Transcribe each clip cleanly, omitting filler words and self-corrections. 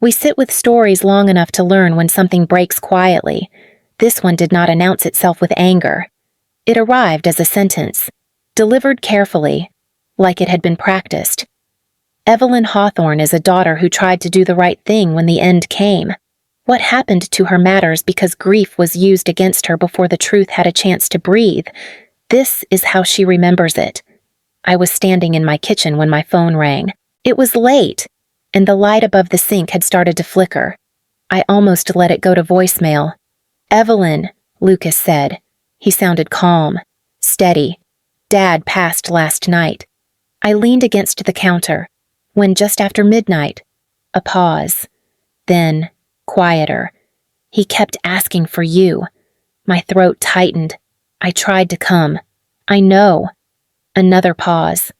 We sit with stories long enough to learn when something breaks quietly. This one did not announce itself with anger. It arrived as a sentence, delivered carefully, like it had been practiced. Evelyn Hawthorne is a daughter who tried to do the right thing when the end came. What happened to her matters because grief was used against her before the truth had a chance to breathe. This is how she remembers it. I was standing in my kitchen when my phone rang. It was late, and the light above the sink had started to flicker. I almost let it go to voicemail. "Evelyn," Lucas said. He sounded calm, steady. "Dad passed last night." I leaned against the counter, when just after midnight, a pause. Then, quieter. "He kept asking for you." My throat tightened. "I tried to come." "I know." Another pause.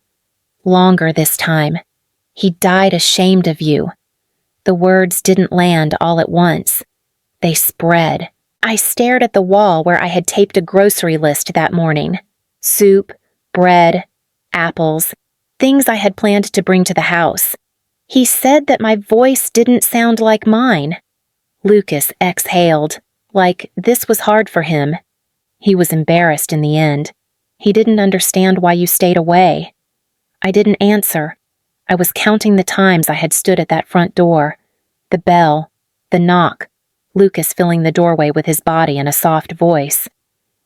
Longer this time. "He died ashamed of you." The words didn't land all at once. They spread. I stared at the wall where I had taped a grocery list that morning. Soup, bread, apples, things I had planned to bring to the house. He said that my voice didn't sound like mine. Lucas exhaled, like this was hard for him. He was embarrassed in the end. "He didn't understand why you stayed away." I didn't answer. I was counting the times I had stood at that front door. The bell, the knock, Lucas filling the doorway with his body and a soft voice.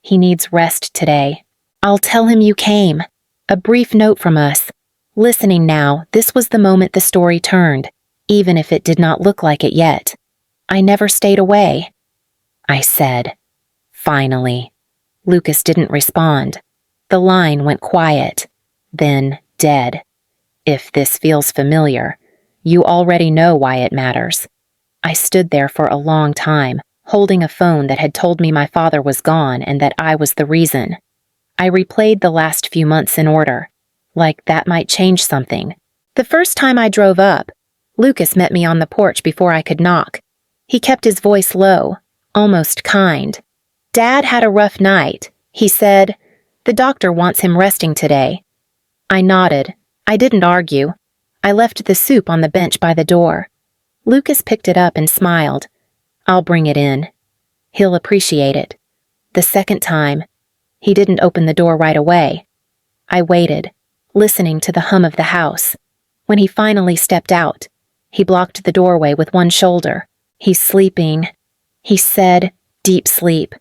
"He needs rest today. I'll tell him you came." A brief note from us. Listening now, this was the moment the story turned, even if it did not look like it yet. "I never stayed away," I said. Finally. Lucas didn't respond. The line went quiet, then dead. "If this feels familiar, you already know why it matters." I stood there for a long time, holding a phone that had told me my father was gone and that I was the reason. I replayed the last few months in order, like that might change something. The first time I drove up, Lucas met me on the porch before I could knock. He kept his voice low, almost kind. "Dad had a rough night," he said. "The doctor wants him resting today." I nodded. I didn't argue. I left the soup on the bench by the door. Lucas picked it up and smiled. "I'll bring it in. He'll appreciate it." The second time, he didn't open the door right away. I waited, listening to the hum of the house. When he finally stepped out, he blocked the doorway with one shoulder. "He's sleeping," he said, "deep sleep.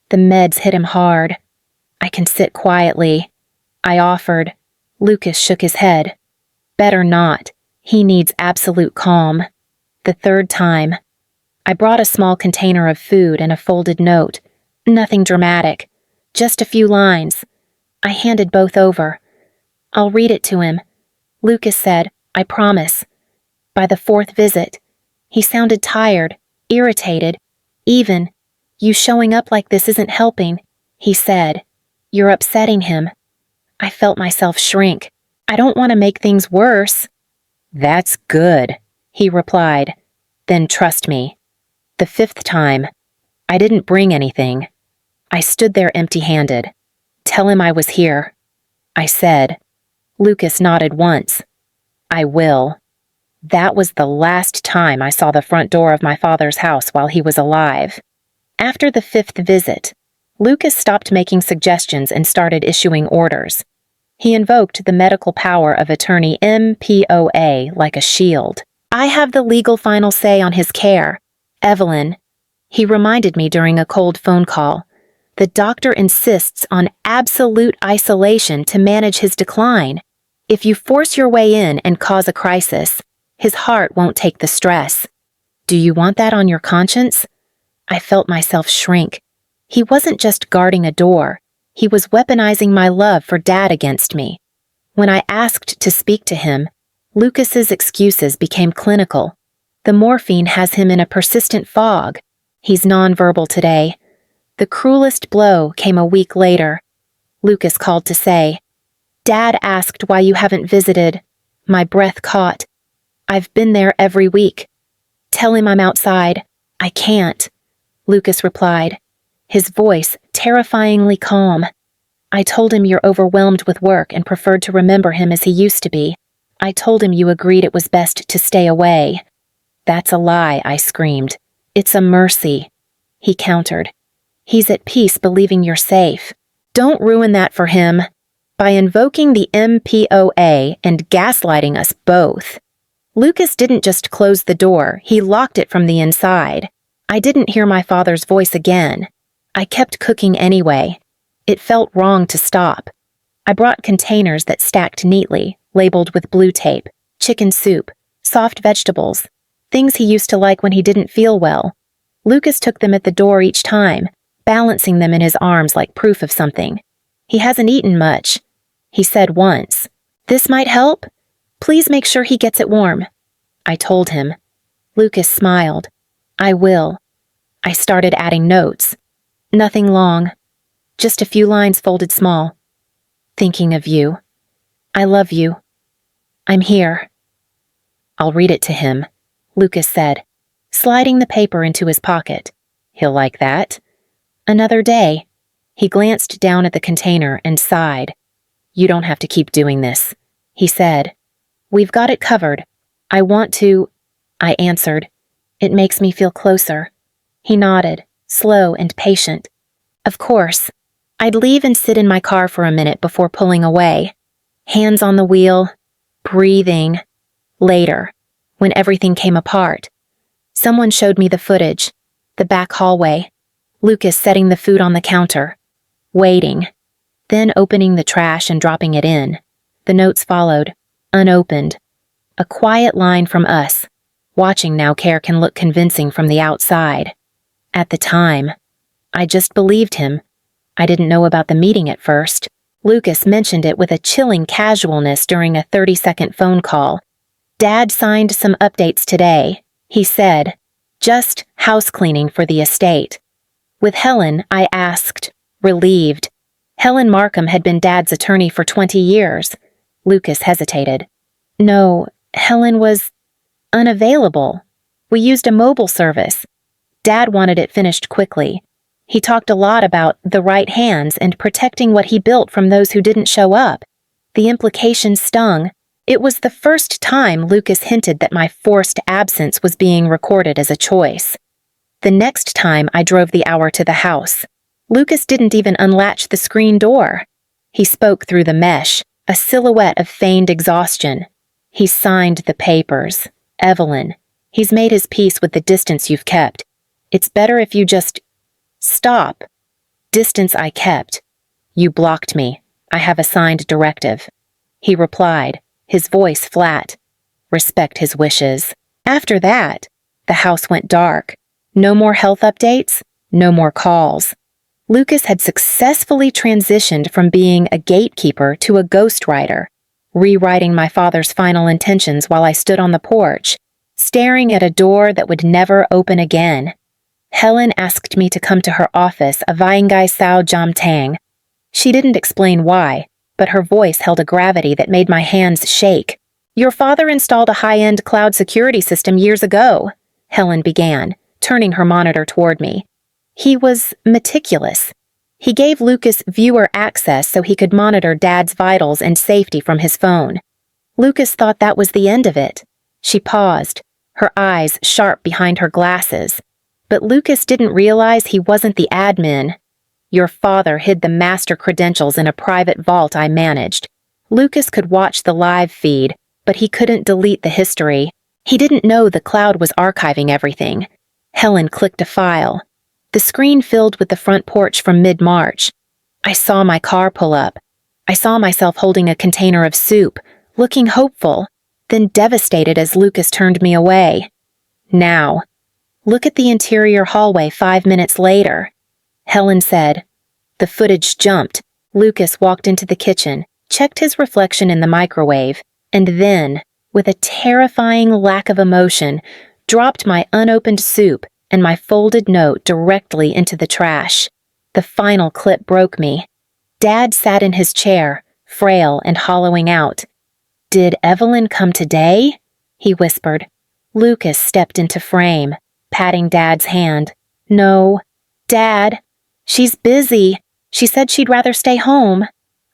The meds hit him hard. I can sit quietly." I offered. Lucas shook his head. "Better not. He needs absolute calm." The third time, I brought a small container of food and a folded note. Nothing dramatic, just a few lines. I handed both over. "I'll read it to him," Lucas said. "I promise." By the fourth visit, he sounded tired, irritated, even. "You showing up like this isn't helping," he said. "You're upsetting him." I felt myself shrink. "I don't want to make things worse." "That's good," he replied. "Then trust me." The fifth time, I didn't bring anything. I stood there empty-handed. "Tell him I was here," I said. Lucas nodded once. "I will." That was the last time I saw the front door of my father's house while he was alive. After the fifth visit, Lucas stopped making suggestions and started issuing orders. He invoked the medical power of attorney MPOA like a shield. "I have the legal final say on his care. Evelyn," he reminded me during a cold phone call, "the doctor insists on absolute isolation to manage his decline. If you force your way in and cause a crisis, his heart won't take the stress. Do you want that on your conscience?" I felt myself shrink. He wasn't just guarding a door. He was weaponizing my love for Dad against me. When I asked to speak to him, Lucas's excuses became clinical. The morphine has him in a persistent fog. He's nonverbal today. The cruelest blow came a week later. Lucas called to say, "Dad asked why you haven't visited." My breath caught. "I've been there every week." "Tell him I'm outside." "I can't," Lucas replied, his voice terrifyingly calm. "I told him you're overwhelmed with work and preferred to remember him as he used to be. I told him you agreed it was best to stay away." That's a lie, I screamed. It's a mercy. He countered. He's at peace believing you're safe. Don't ruin that for him by invoking the MPOA and gaslighting us both. Lucas didn't just close the door, he locked it from the inside. I didn't hear my father's voice again. I kept cooking anyway. It felt wrong to stop. I brought containers that stacked neatly, labeled with blue tape, chicken soup, soft vegetables, things he used to like when he didn't feel well. Lucas took them at the door each time, balancing them in his arms like proof of something. He hasn't eaten much. He said once, "This might help? Please make sure he gets it warm." I told him. Lucas smiled. "I will." I started adding notes. Nothing long. Just a few lines folded small. "Thinking of you. I love you. I'm here." "I'll read it to him," Lucas said, sliding the paper into his pocket. "He'll like that." Another day. He glanced down at the container and sighed. "You don't have to keep doing this," he said. "We've got it covered. I want to," I answered. "It makes me feel closer." He nodded, slow and patient. Of course. I'd leave and sit in my car for a minute before pulling away. Hands on the wheel, breathing. Later, when everything came apart, someone showed me the footage, the back hallway, Lucas setting the food on the counter, waiting, then opening the trash and dropping it in. The notes followed, unopened. A quiet line from us. Watching now care can look convincing from the outside. At the time, I just believed him. I didn't know about the meeting at first. Lucas mentioned it with a chilling casualness during a 30-second phone call. "Dad signed some updates today," he said. "Just house cleaning for the estate." With Helen, I asked, relieved. Helen Markham had been Dad's attorney for 20 years. Lucas hesitated. "No, Helen was unavailable. We used a mobile service. Dad wanted it finished quickly. He talked a lot about the right hands and protecting what he built from those who didn't show up. The implications stung. It was the first time Lucas hinted that my forced absence was being recorded as a choice. The next time I drove the hour to the house, Lucas didn't even unlatch the screen door. He spoke through the mesh, a silhouette of feigned exhaustion. "He signed the papers. Evelyn, he's made his peace with the distance you've kept. It's better if you just stop." Distance I kept. "You blocked me. I have a signed directive." He replied, his voice flat. "Respect his wishes." After that, the house went dark. No more health updates, no more calls. Lucas had successfully transitioned from being a gatekeeper to a ghostwriter, rewriting my father's final intentions while I stood on the porch, staring at a door that would never open again. Helen asked me to come to her office a Vaingai Sao Jam Tang. She didn't explain why, but her voice held a gravity that made my hands shake. "Your father installed a high-end cloud security system years ago," Helen began, turning her monitor toward me. "He was meticulous. He gave Lucas viewer access so he could monitor Dad's vitals and safety from his phone. Lucas thought that was the end of it." She paused, her eyes sharp behind her glasses. "But Lucas didn't realize he wasn't the admin. Your father hid the master credentials in a private vault I managed. Lucas could watch the live feed, but he couldn't delete the history. He didn't know the cloud was archiving everything." Helen clicked a file. The screen filled with the front porch from mid-March. I saw my car pull up. I saw myself holding a container of soup, looking hopeful, then devastated as Lucas turned me away. Now, look at the interior hallway 5 minutes later. Helen said. The footage jumped. Lucas walked into the kitchen, checked his reflection in the microwave, and then, with a terrifying lack of emotion, dropped my unopened soup and my folded note directly into the trash. The final clip broke me. Dad sat in his chair, frail and hollowing out. "Did Evelyn come today?" he whispered. Lucas stepped into frame, patting Dad's hand. "No. Dad, she's busy. She said she'd rather stay home."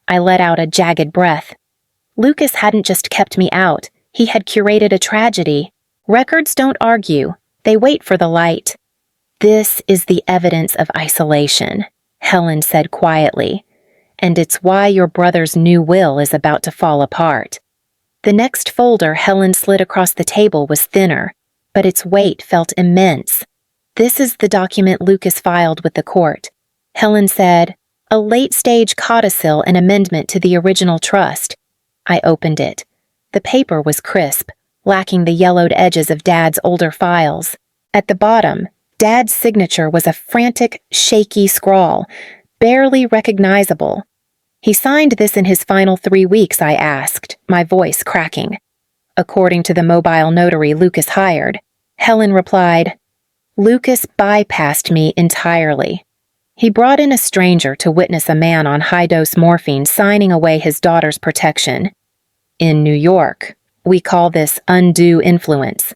I let out a jagged breath. Lucas hadn't just kept me out. He had curated a tragedy. Records don't argue. They wait for the light. This is the evidence of isolation, Helen said quietly, and it's why your brother's new will is about to fall apart. The next folder Helen slid across the table was thinner, but its weight felt immense. This is the document Lucas filed with the court. Helen said, a late-stage codicil and amendment to the original trust. I opened it. The paper was crisp, lacking the yellowed edges of Dad's older files. At the bottom, Dad's signature was a frantic, shaky scrawl, barely recognizable. He signed this in his final 3 weeks, I asked, my voice cracking. According to the mobile notary Lucas hired, Helen replied, Lucas bypassed me entirely. He brought in a stranger to witness a man on high-dose morphine signing away his daughter's protection. In New York, we call this undue influence.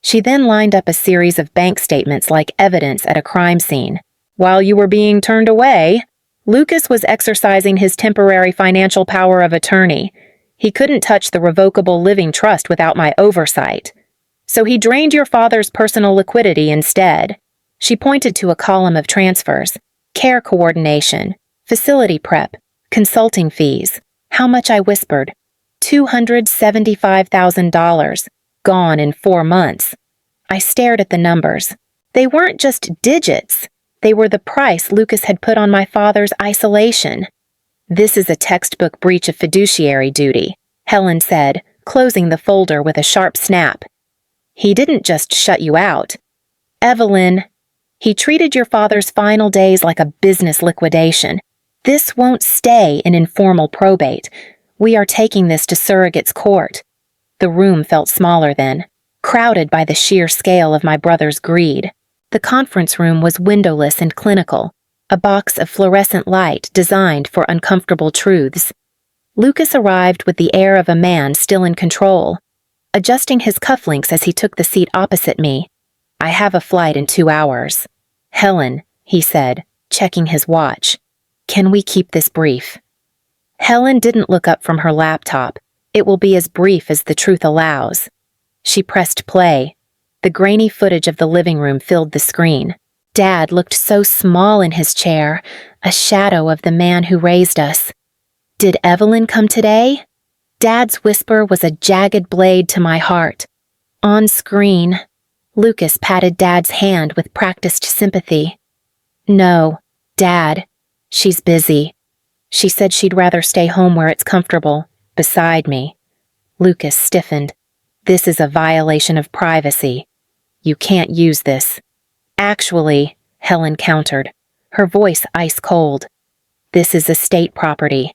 She then lined up a series of bank statements like evidence at a crime scene. While you were being turned away, Lucas was exercising his temporary financial power of attorney. He couldn't touch the revocable living trust without my oversight. So he drained your father's personal liquidity instead. She pointed to a column of transfers, care coordination, facility prep, consulting fees. How much, I whispered. $275,000, gone in 4 months. I stared at the numbers. They weren't just digits. They were the price Lucas had put on my father's isolation. This is a textbook breach of fiduciary duty, Helen said, closing the folder with a sharp snap. He didn't just shut you out. Evelyn, he treated your father's final days like a business liquidation. This won't stay an informal probate. We are taking this to surrogate's court. The room felt smaller then, crowded by the sheer scale of my brother's greed. The conference room was windowless and clinical, a box of fluorescent light designed for uncomfortable truths. Lucas arrived with the air of a man still in control, adjusting his cufflinks as he took the seat opposite me. I have a flight in 2 hours. Helen, he said, checking his watch. Can we keep this brief? Helen didn't look up from her laptop. It will be as brief as the truth allows. She pressed play. The grainy footage of the living room filled the screen. Dad looked so small in his chair, a shadow of the man who raised us. Did Evelyn come today? Dad's whisper was a jagged blade to my heart. On screen, Lucas patted Dad's hand with practiced sympathy. No, Dad, she's busy. She said she'd rather stay home where it's comfortable, beside me. Lucas stiffened. This is a violation of privacy. You can't use this. Actually, Helen countered, her voice ice cold. This is estate property,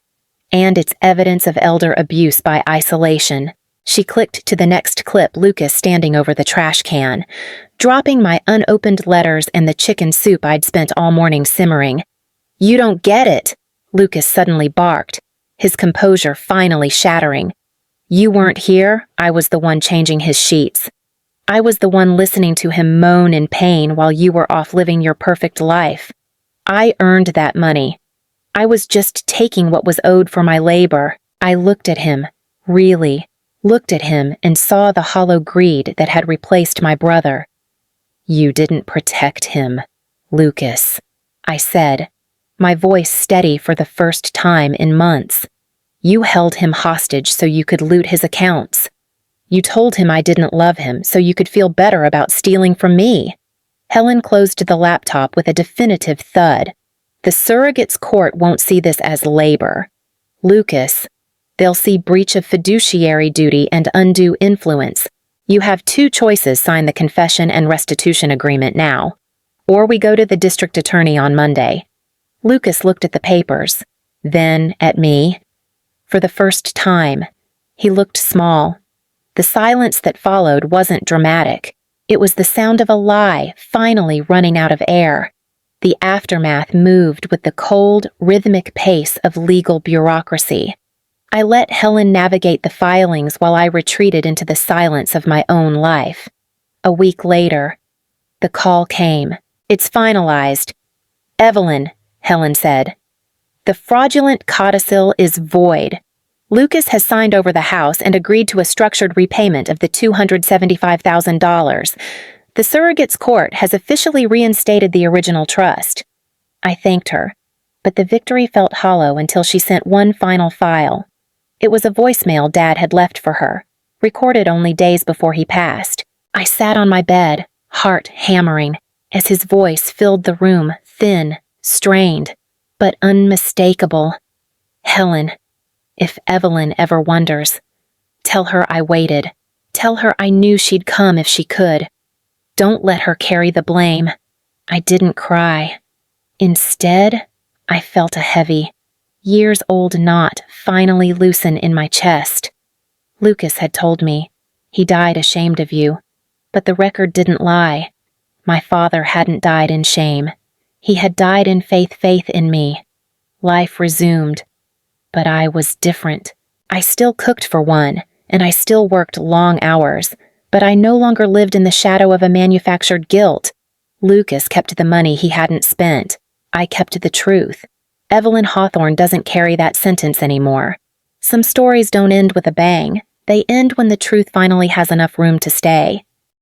and it's evidence of elder abuse by isolation. She clicked to the next clip, Lucas standing over the trash can, dropping my unopened letters and the chicken soup I'd spent all morning simmering. You don't get it, Lucas suddenly barked, his composure finally shattering. You weren't here, I was the one changing his sheets. I was the one listening to him moan in pain while you were off living your perfect life. I earned that money. I was just taking what was owed for my labor. I looked at him, really, looked at him and saw the hollow greed that had replaced my brother. You didn't protect him, Lucas, I said, my voice steady for the first time in months. You held him hostage so you could loot his accounts. You told him I didn't love him so you could feel better about stealing from me. Helen closed the laptop with a definitive thud. The surrogate's court won't see this as labor. Lucas, they'll see breach of fiduciary duty and undue influence. You have 2 choices: sign the confession and restitution agreement now, or we go to the district attorney on Monday. Lucas looked at the papers, then at me. For the first time, he looked small. The silence that followed wasn't dramatic. It was the sound of a lie finally running out of air. The aftermath moved with the cold, rhythmic pace of legal bureaucracy. I let Helen navigate the filings while I retreated into the silence of my own life. A week later, the call came. It's finalized. Evelyn, Helen said. The fraudulent codicil is void. Lucas has signed over the house and agreed to a structured repayment of the $275,000. The surrogate's court has officially reinstated the original trust. I thanked her, but the victory felt hollow until she sent one final file. It was a voicemail Dad had left for her, recorded only days before he passed. I sat on my bed, heart hammering, as his voice filled the room, thin, strained, but unmistakable. Helen, if Evelyn ever wonders, tell her I waited. Tell her I knew she'd come if she could. Don't let her carry the blame. I didn't cry. Instead, I felt a heavy, years-old knot finally loosen in my chest. Lucas had told me, he died ashamed of you, but the record didn't lie. My father hadn't died in shame. He had died in faith in me. Life resumed. But I was different. I still cooked for one, and I still worked long hours, but I no longer lived in the shadow of a manufactured guilt. Lucas kept the money he hadn't spent. I kept the truth. Evelyn Hawthorne doesn't carry that sentence anymore. Some stories don't end with a bang. They end when the truth finally has enough room to stay.